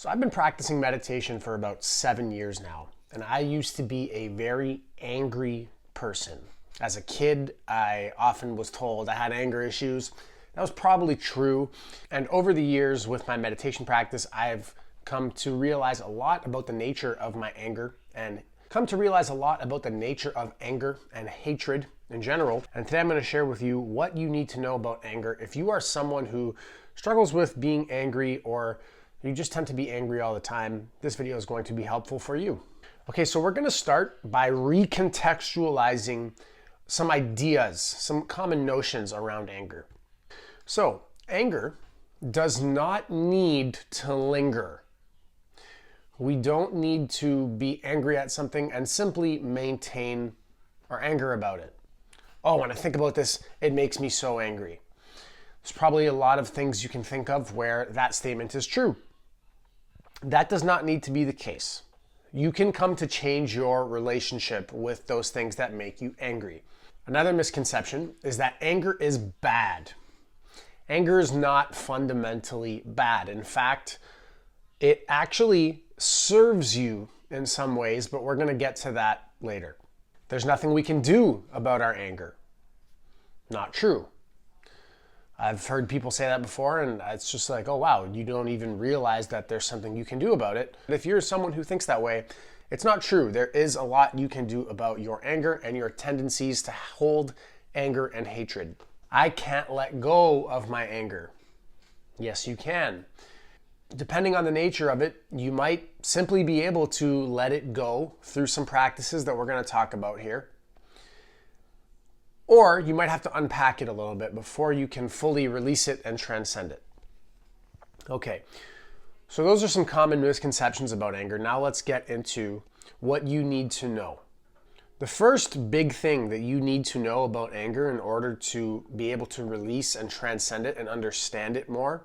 So I've been practicing meditation for about 7 years now, and I used to be a very angry person. As a kid, I often was told I had anger issues. That was probably true. And over the years with my meditation practice, I've come to realize a lot about the nature of my anger and come to realize a lot about the nature of anger and hatred in general. And today I'm going to share with you what you need to know about anger. If you are someone who struggles with being angry or you just tend to be angry all the time, this video is going to be helpful for you. Okay, so we're going to start by recontextualizing some ideas, some common notions around anger. So, anger does not need to linger. We don't need to be angry at something and simply maintain our anger about it. Oh, when I think about this, it makes me so angry. There's probably a lot of things you can think of where that statement is true. That does not need to be the case. You can come to change your relationship with those things that make you angry. Another misconception is that anger is bad. Anger is not fundamentally bad. In fact, it actually serves you in some ways, but we're going to get to that later. There's nothing we can do about our anger. Not true. I've heard people say that before, and it's just like, oh wow, you don't even realize that there's something you can do about it. But if you're someone who thinks that way, it's not true. There is a lot you can do about your anger and your tendencies to hold anger and hatred. I can't let go of my anger. Yes, you can. Depending on the nature of it, you might simply be able to let it go through some practices that we're going to talk about here. Or you might have to unpack it a little bit before you can fully release it and transcend it. Okay, so those are some common misconceptions about anger. Now let's get into what you need to know. The first big thing that you need to know about anger in order to be able to release and transcend it and understand it more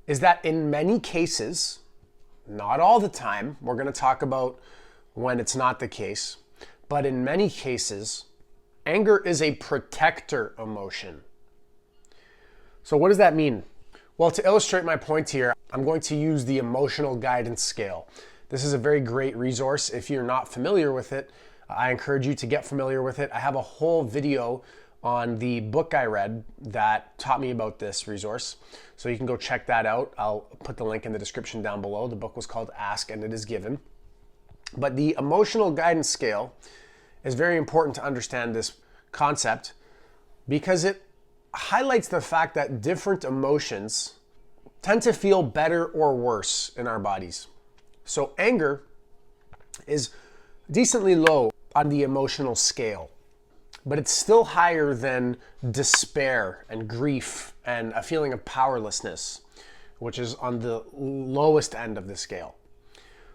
is that in many cases, not all the time, we're going to talk about when it's not the case, but in many cases, anger is a protector emotion. So what does that mean? Well, to illustrate my point here, I'm going to use the emotional guidance scale. This is a very great resource. If you're not familiar with it, I encourage you to get familiar with it. I have a whole video on the book I read that taught me about this resource. So you can go check that out. I'll put the link in the description down below. The book was called Ask and It Is Given. But the emotional guidance scale is very important to understand this concept because it highlights the fact that different emotions tend to feel better or worse in our bodies. So anger is decently low on the emotional scale, but it's still higher than despair and grief and a feeling of powerlessness, which is on the lowest end of the scale.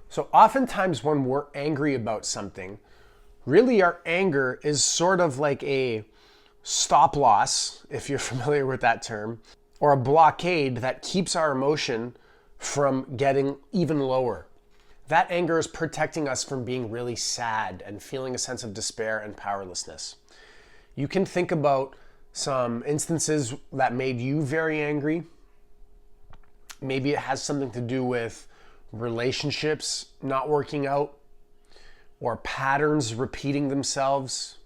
So oftentimes when we're angry about something, really our anger is sort of like a stop loss, if you're familiar with that term, or a blockade that keeps our emotion from getting even lower. That anger is protecting us from being really sad and feeling a sense of despair and powerlessness. You can think about some instances that made you very angry. Maybe it has something to do with relationships not working out or patterns repeating themselves.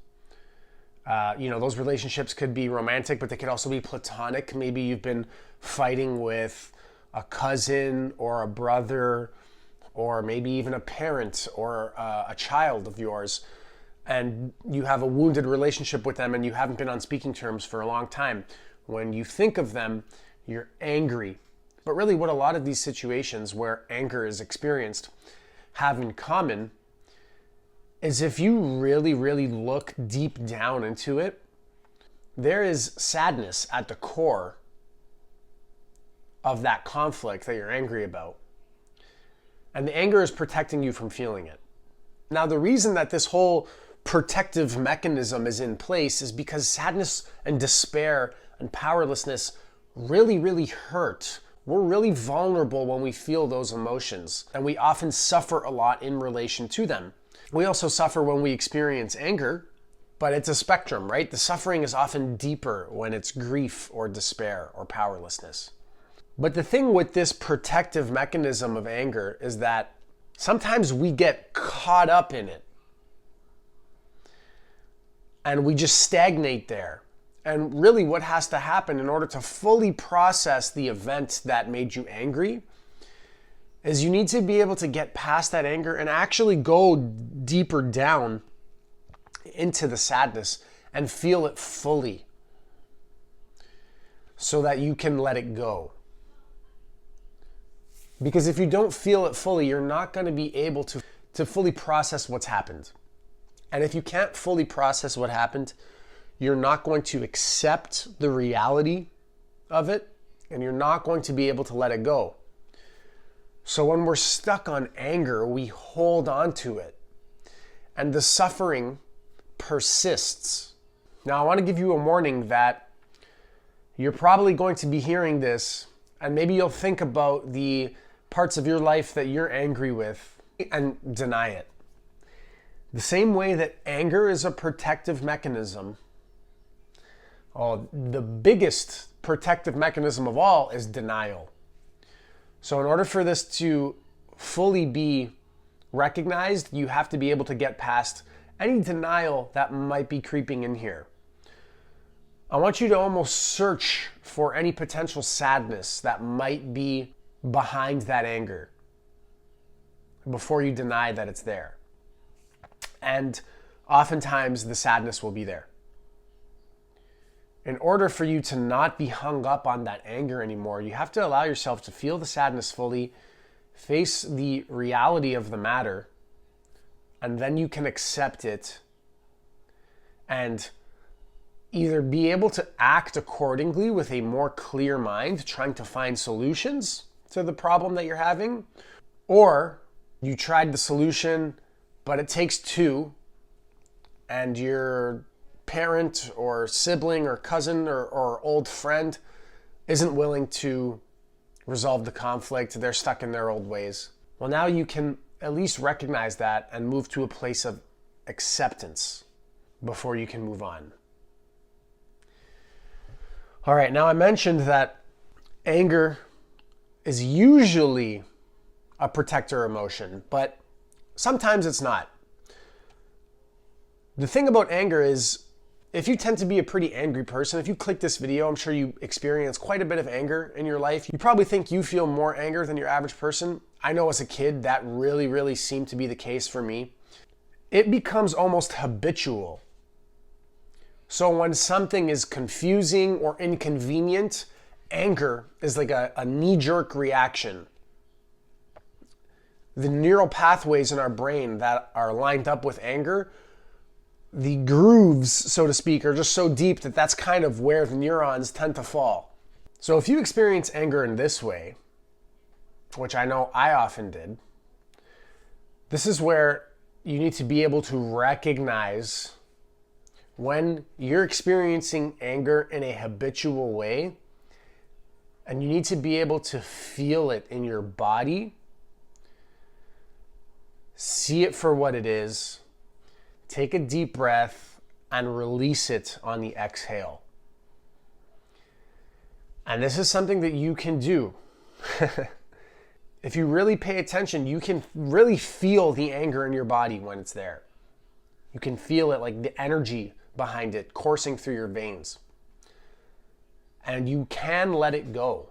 Those relationships could be romantic, but they could also be platonic. Maybe you've been fighting with a cousin or a brother, or maybe even a parent or a child of yours, and you have a wounded relationship with them and you haven't been on speaking terms for a long time. When you think of them, you're angry. But really what a lot of these situations where anger is experienced have in common is if you really, really look deep down into it, there is sadness at the core of that conflict that you're angry about. And the anger is protecting you from feeling it. Now, the reason that this whole protective mechanism is in place is because sadness and despair and powerlessness really, really hurt. We're really vulnerable when we feel those emotions, and we often suffer a lot in relation to them. We also suffer when we experience anger, but it's a spectrum, right? The suffering is often deeper when it's grief or despair or powerlessness. But the thing with this protective mechanism of anger is that sometimes we get caught up in it and we just stagnate there. And really what has to happen in order to fully process the event that made you angry is you need to be able to get past that anger and actually go deeper down into the sadness and feel it fully so that you can let it go. Because if you don't feel it fully, you're not going to be able to fully process what's happened. And if you can't fully process what happened, you're not going to accept the reality of it, and you're not going to be able to let it go. So when we're stuck on anger, we hold on to it, and the suffering persists. Now, I want to give you a warning that you're probably going to be hearing this, and maybe you'll think about the parts of your life that you're angry with and deny it. The same way that anger is a protective mechanism, the biggest protective mechanism of all is denial. So in order for this to fully be recognized, you have to be able to get past any denial that might be creeping in here. I want you to almost search for any potential sadness that might be behind that anger before you deny that it's there. And oftentimes the sadness will be there. In order for you to not be hung up on that anger anymore, you have to allow yourself to feel the sadness fully, face the reality of the matter, and then you can accept it and either be able to act accordingly with a more clear mind, trying to find solutions to the problem that you're having, or you tried the solution, but it takes two, and your parent or sibling or cousin or old friend isn't willing to resolve the conflict. They're stuck in their old ways. Well, now you can at least recognize that and move to a place of acceptance before you can move on. All right, now I mentioned that anger is usually a protector emotion, but sometimes it's not. The thing about anger is, if you tend to be a pretty angry person, if you click this video, I'm sure you experience quite a bit of anger in your life. You probably think you feel more anger than your average person. I know as a kid that really seemed to be the case for me. It becomes almost habitual. So when something is confusing or inconvenient, anger is like a knee-jerk reaction. The neural pathways in our brain that are lined up with anger, the grooves, so to speak, are just so deep that that's kind of where the neurons tend to fall. So if you experience anger in this way, which I know I often did, this is where you need to be able to recognize when you're experiencing anger in a habitual way, and you need to be able to feel it in your body, see it for what it is, take a deep breath, and release it on the exhale. And this is something that you can do. If you really pay attention, you can really feel the anger in your body when it's there. You can feel it, like the energy behind it coursing through your veins. And you can let it go.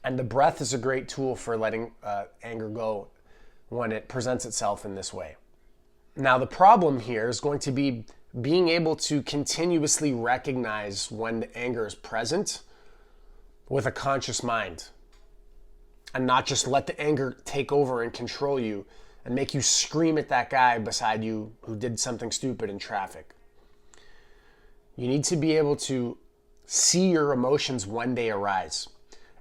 And the breath is a great tool for letting anger go when it presents itself in this way. Now, the problem here is going to be being able to continuously recognize when the anger is present with a conscious mind, and not just let the anger take over and control you and make you scream at that guy beside you who did something stupid in traffic. You need to be able to see your emotions when they arise.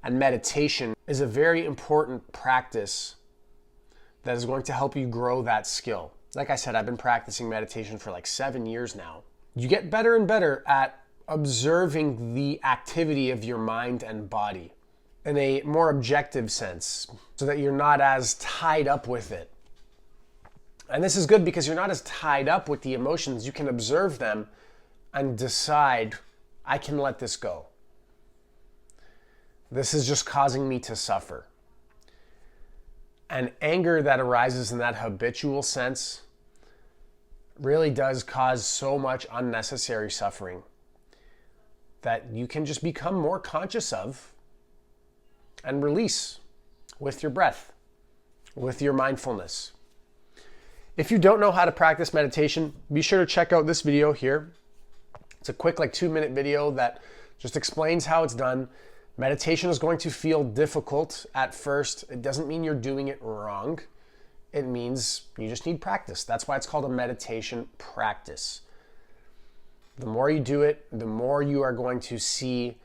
And meditation is a very important practice that is going to help you grow that skill. Like I said, I've been practicing meditation for like 7 years now. You get better and better at observing the activity of your mind and body in a more objective sense, so that you're not as tied up with it. And this is good because you're not as tied up with the emotions. You can observe them and decide, I can let this go. This is just causing me to suffer. And anger that arises in that habitual sense really does cause so much unnecessary suffering that you can just become more conscious of and release with your breath, with your mindfulness. If you don't know how to practice meditation, be sure to check out this video here. It's a quick 2-minute video that just explains how it's done. Meditation is going to feel difficult at first. It doesn't mean you're doing it wrong. It means you just need practice. That's why it's called a meditation practice. The more you do it, the more you are going to see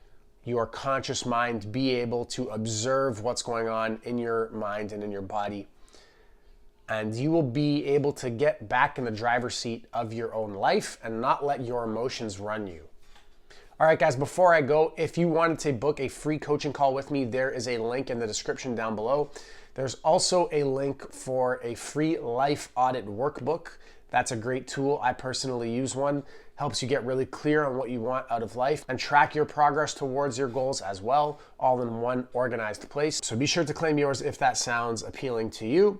your conscious mind be able to observe what's going on in your mind and in your body. And you will be able to get back in the driver's seat of your own life and not let your emotions run you. All right, guys, before I go, if you wanted to book a free coaching call with me, there is a link in the description down below. There's also a link for a free life audit workbook. That's a great tool. I personally use one. Helps you get really clear on what you want out of life and track your progress towards your goals as well, all in one organized place. So be sure to claim yours if that sounds appealing to you.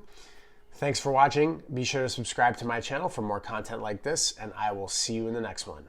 Thanks for watching. Be sure to subscribe to my channel for more content like this, and I will see you in the next one.